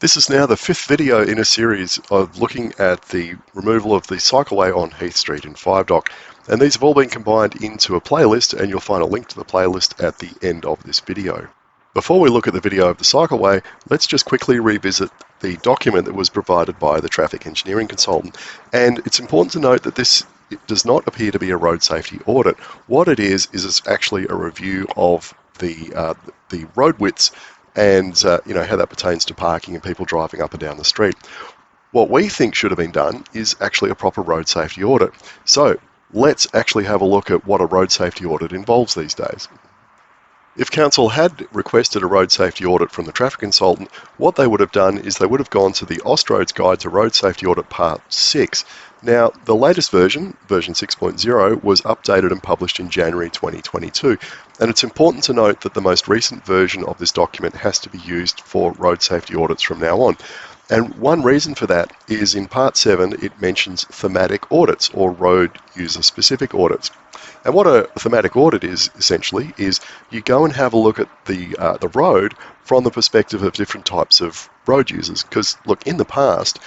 This is now the fifth video in a series of looking at the removal of the cycleway on Heath Street in Five Dock, and these have all been combined into a playlist, and you'll find a link to the playlist at the end of this video. Before we look at the video of the cycleway, let's just quickly revisit the document that was provided by the traffic engineering consultant, and it's important to note that this does not appear to be a road safety audit. What it is it's actually a review of the road widths and how that pertains to parking and people driving up and down the street. What we think should have been done is actually a proper road safety audit. So let's actually have a look at what a road safety audit involves these days. If council had requested a road safety audit from the traffic consultant, what they would have done is they would have gone to the Austroads Guide to Road Safety Audit Part 6. Now, the latest version, version 6.0, was updated and published in January 2022. And it's important to note that the most recent version of this document has to be used for road safety audits from now on. And one reason for that is in Part 7, it mentions thematic audits or road user specific audits. And what a thematic audit is, essentially, is you go and have a look at the road from the perspective of different types of road users. Because, look, in the past,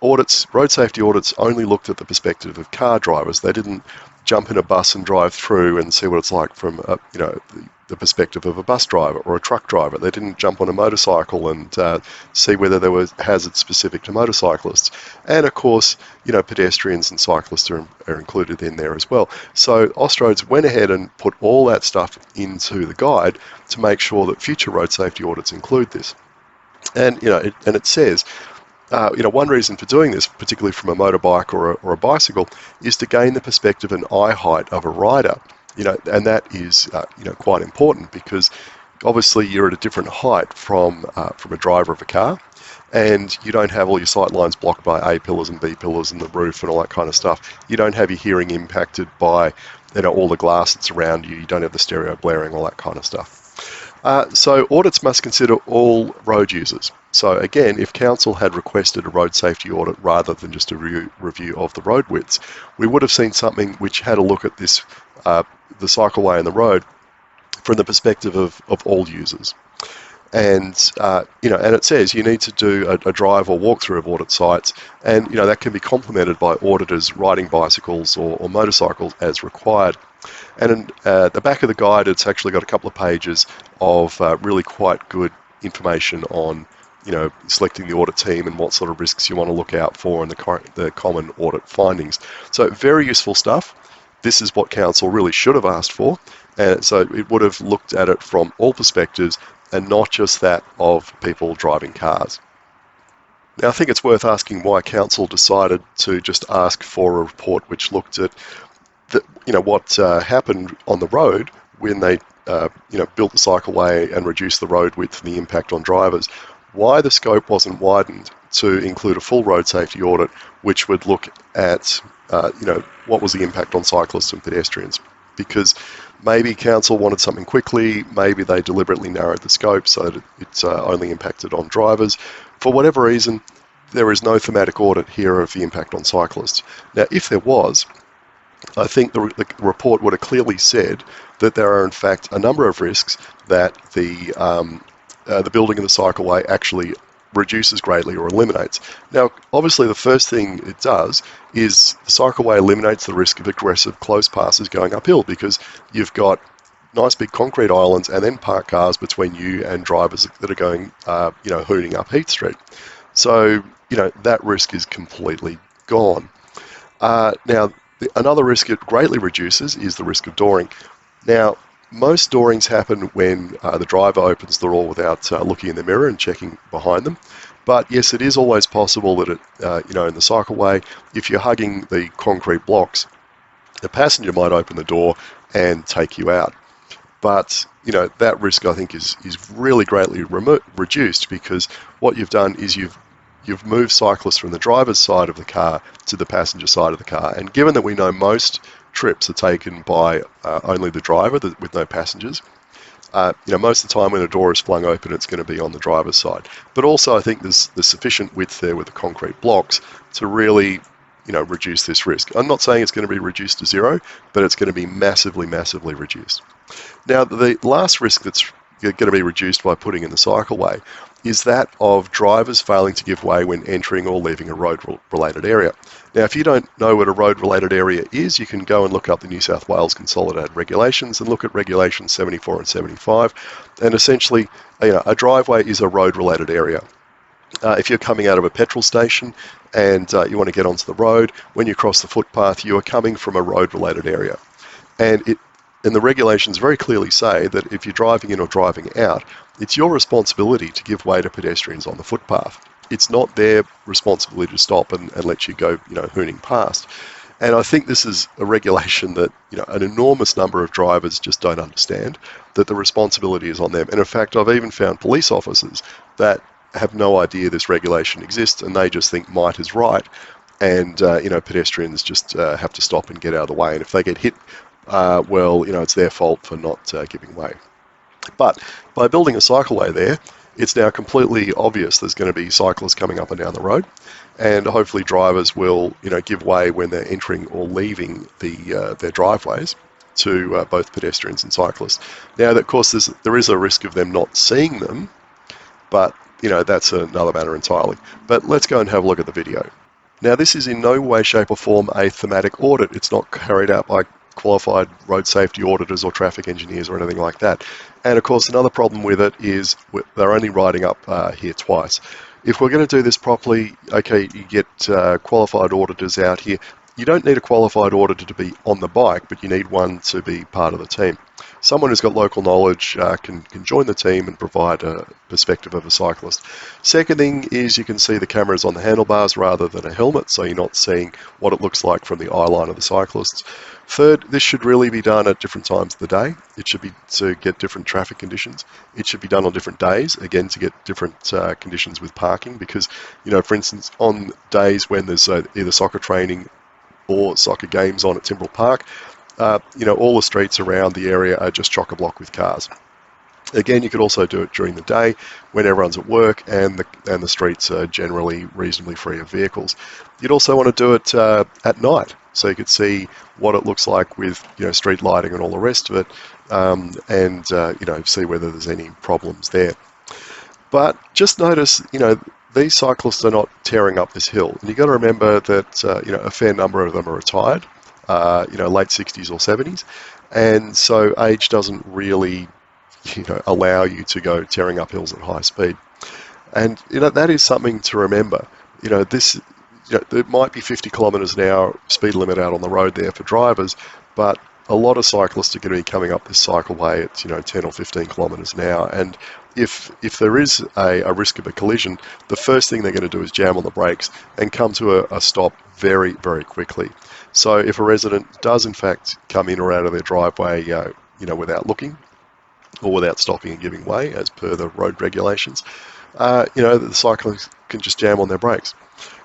road safety audits only looked at the perspective of car drivers. They didn't jump in a bus and drive through and see what it's like from the perspective of a bus driver or a truck driver. They didn't jump on a motorcycle and see whether there were hazards specific to motorcyclists. And of course, pedestrians and cyclists are included in there as well. So Austroads went ahead and put all that stuff into the guide to make sure that future road safety audits include this. And it says, one reason for doing this, particularly from a motorbike or a bicycle, is to gain the perspective and eye height of a rider. And that is quite important because obviously you're at a different height from a driver of a car, and you don't have all your sight lines blocked by A pillars and B pillars and the roof and all that kind of stuff. You don't have your hearing impacted by all the glass that's around you. You don't have the stereo blaring, all that kind of stuff. So audits must consider all road users. So again, if council had requested a road safety audit rather than just a review of the road widths, we would have seen something which had a look at this, the cycleway and the road from the perspective of all users. And and it says you need to do a drive or walkthrough of audit sites, and that can be complemented by auditors riding bicycles or motorcycles as required. And in the back of the guide, it's actually got a couple of pages of really quite good information on selecting the audit team and what sort of risks you want to look out for and the common audit findings. So very useful stuff. This is what council really should have asked for, and so it would have looked at it from all perspectives and not just that of people driving cars. Now, I think it's worth asking why council decided to just ask for a report which looked at what happened on the road when they built the cycleway and reduced the road width and the impact on drivers. Why the scope wasn't widened to include a full road safety audit which would look at what was the impact on cyclists and pedestrians. Because maybe council wanted something quickly, maybe they deliberately narrowed the scope so that it's only impacted on drivers. For whatever reason, there is no thematic audit here of the impact on cyclists. Now, if there was, I think the report would have clearly said that there are in fact a number of risks that the building of the cycleway actually reduces greatly or eliminates. Now, obviously the first thing it does is the cycleway eliminates the risk of aggressive close passes going uphill, because you've got nice big concrete islands and then parked cars between you and drivers that are going hooning up Heath Street. So that risk is completely gone. Now, another risk it greatly reduces is the risk of dooring. Now, most doorings happen when the driver opens the door without looking in the mirror and checking behind them. But yes, it is always possible that in the cycleway, if you're hugging the concrete blocks, the passenger might open the door and take you out. But that risk, I think, is really greatly reduced, because what you've done is you've moved cyclists from the driver's side of the car to the passenger side of the car. And given that we know most trips are taken by only the driver with no passengers, most of the time when a door is flung open, it's going to be on the driver's side. But also, I think there's sufficient width there with the concrete blocks to really reduce this risk. I'm not saying it's going to be reduced to zero, but it's going to be massively, massively reduced. Now, the last risk that's going to be reduced by putting in the cycleway is that of drivers failing to give way when entering or leaving a road-related area. Now, if you don't know what a road-related area is, you can go and look up the New South Wales Consolidated Regulations and look at Regulations 74 and 75. And essentially, a driveway is a road-related area. If you're coming out of a petrol station and you want to get onto the road, when you cross the footpath, you are coming from a road-related area. And the regulations very clearly say that if you're driving in or driving out, it's your responsibility to give way to pedestrians on the footpath. It's not their responsibility to stop and let you go, hooning past. And I think this is a regulation that, an enormous number of drivers just don't understand, that the responsibility is on them. And in fact, I've even found police officers that have no idea this regulation exists, and they just think might is right. And, pedestrians just have to stop and get out of the way. And if they get hit, it's their fault for not giving way. But by building a cycleway there, it's now completely obvious there's going to be cyclists coming up and down the road, and hopefully drivers will, give way when they're entering or leaving their driveways to both pedestrians and cyclists. Now, of course, there is a risk of them not seeing them, but that's another matter entirely. But let's go and have a look at the video. Now, this is in no way, shape, or form a thematic audit. It's not carried out by qualified road safety auditors or traffic engineers or anything like that. And of course, another problem with it is they're only writing up here twice. If we're going to do this properly, okay, you get qualified auditors out here. You don't need a qualified auditor to be on the bike, but you need one to be part of the team. Someone who's got local knowledge can join the team and provide a perspective of a cyclist. Second thing is you can see the cameras on the handlebars rather than a helmet, so you're not seeing what it looks like from the eye line of the cyclists. Third, this should really be done at different times of the day. It should be to get different traffic conditions. It should be done on different days, again, to get different conditions with parking, because, for instance, on days when there's either soccer training or soccer games on at Timbrell Park, all the streets around the area are just chock-a-block with cars. Again, you could also do it during the day when everyone's at work and the streets are generally reasonably free of vehicles. You'd also want to do it at night, so you could see what it looks like with street lighting and all the rest of it, and see whether there's any problems there. But just notice, these cyclists are not tearing up this hill, and you've got to remember that a fair number of them are retired, late 60s or 70s, and so age doesn't really allow you to go tearing up hills at high speed. And that is something to remember. There might be 50 kilometres an hour speed limit out on the road there for drivers, but a lot of cyclists are going to be coming up this cycleway at 10 or 15 kilometres an hour. And if there is a risk of a collision, the first thing they're going to do is jam on the brakes and come to a stop very, very quickly. So if a resident does in fact come in or out of their driveway, without looking or without stopping and giving way, as per the road regulations, the cyclists can just jam on their brakes.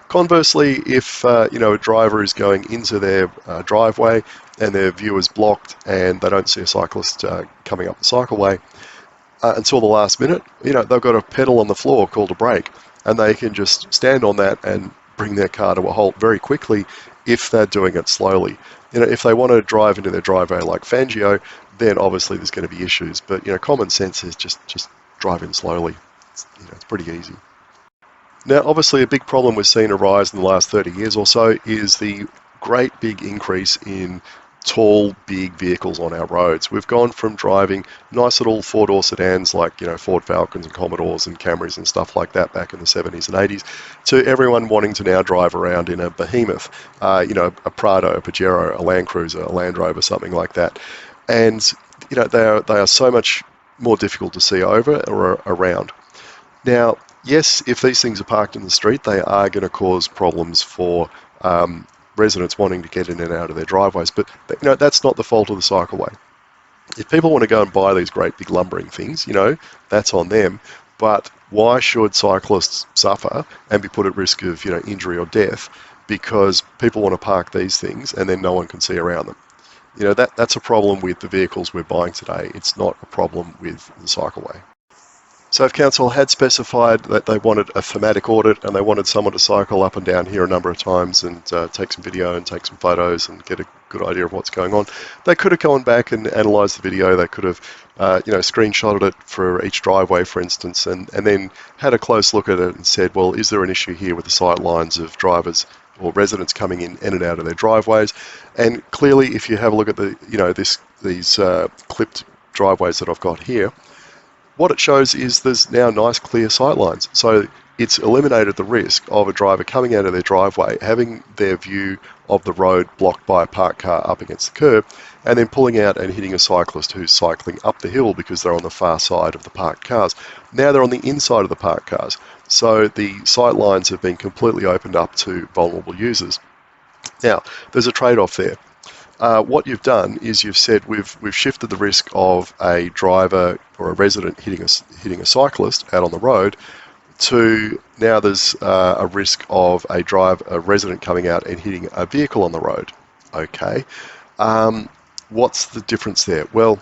Conversely, if a driver is going into their driveway and their view is blocked and they don't see a cyclist coming up the cycleway until the last minute, they've got a pedal on the floor called a brake, and they can just stand on that and bring their car to a halt very quickly if they're doing it slowly. If they want to drive into their driveway like Fangio, then obviously there's going to be issues. But common sense is just drive in slowly. It's pretty easy. Now, obviously, a big problem we've seen arise in the last 30 years or so is the great big increase in tall, big vehicles on our roads. We've gone from driving nice little four-door sedans like, Ford Falcons and Commodores and Camrys and stuff like that back in the 70s and 80s, to everyone wanting to now drive around in a behemoth, a Prado, a Pajero, a Land Cruiser, a Land Rover, something like that. And, they are so much more difficult to see over or around. Now, yes, if these things are parked in the street, they are going to cause problems for residents wanting to get in and out of their driveways. But that's not the fault of the cycleway. If people want to go and buy these great big lumbering things, that's on them. But why should cyclists suffer and be put at risk of injury or death because people want to park these things and then no one can see around them? That's a problem with the vehicles we're buying today. It's not a problem with the cycleway. So if council had specified that they wanted a thematic audit and they wanted someone to cycle up and down here a number of times and take some video and take some photos and get a good idea of what's going on, they could have gone back and analysed the video. They could have screenshotted it for each driveway, for instance, and then had a close look at it and said, well, is there an issue here with the sight lines of drivers or residents coming in and out of their driveways? And clearly, if you have a look at these clipped driveways that I've got here, what it shows is there's now nice clear sight lines. So it's eliminated the risk of a driver coming out of their driveway, having their view of the road blocked by a parked car up against the curb, and then pulling out and hitting a cyclist who's cycling up the hill because they're on the far side of the parked cars. Now they're on the inside of the parked cars. So the sight lines have been completely opened up to vulnerable users. Now, there's a trade-off there. What you've done is you've said we've shifted the risk of a driver or a resident hitting a cyclist out on the road to now there's a risk of a resident coming out and hitting a vehicle on the road. Okay, what's the difference there? Well,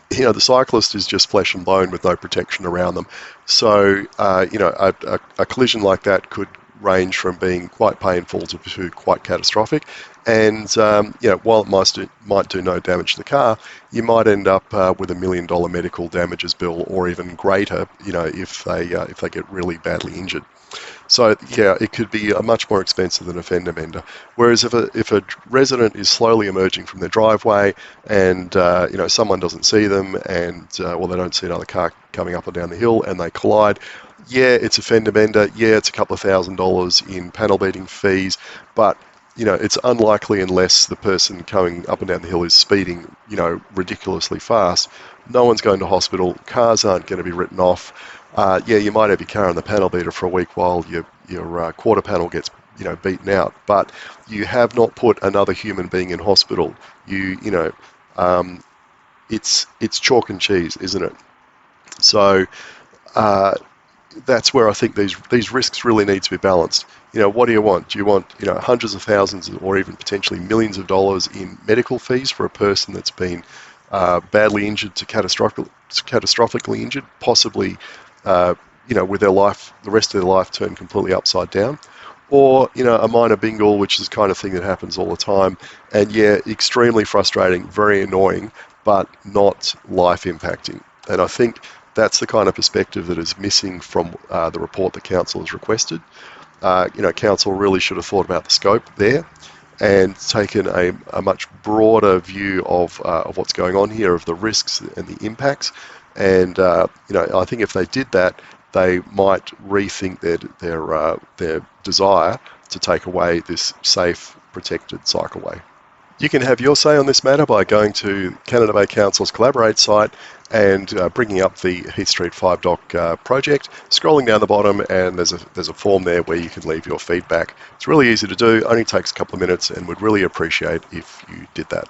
the cyclist is just flesh and bone with no protection around them. So a collision like that could range from being quite painful to quite catastrophic. And while it might do no damage to the car, you might end up with $1 million medical damages bill, or even greater, if they get really badly injured. So yeah, it could be much more expensive than a fender bender. Whereas if a resident is slowly emerging from their driveway and someone doesn't see them and they don't see another car coming up or down the hill and they collide, yeah, it's a fender bender. Yeah, it's a couple of $1,000s in panel beating fees, but it's unlikely unless the person coming up and down the hill is speeding, ridiculously fast. No one's going to hospital. Cars aren't going to be written off. You might have your car on the panel beater for a week while your quarter panel gets, beaten out. But you have not put another human being in hospital. It's chalk and cheese, isn't it? So that's where I think these risks really need to be balanced. What do you want? Do you want, hundreds of thousands or even potentially millions of dollars in medical fees for a person that's been badly injured to catastrophically injured, possibly, with their life, the rest of their life turned completely upside down? Or, a minor bingle, which is the kind of thing that happens all the time. And yeah, extremely frustrating, very annoying, but not life impacting. And I think that's the kind of perspective that is missing from the report that council has requested. Council really should have thought about the scope there and taken a much broader view of what's going on here, of the risks and the impacts. And I think if they did that, they might rethink their desire to take away this safe, protected cycleway. You can have your say on this matter by going to Canada Bay Council's Collaborate site and bringing up the Heath Street 5 Dock project, scrolling down the bottom, and there's a form there where you can leave your feedback. It's really easy to do, only takes a couple of minutes, and would really appreciate if you did that.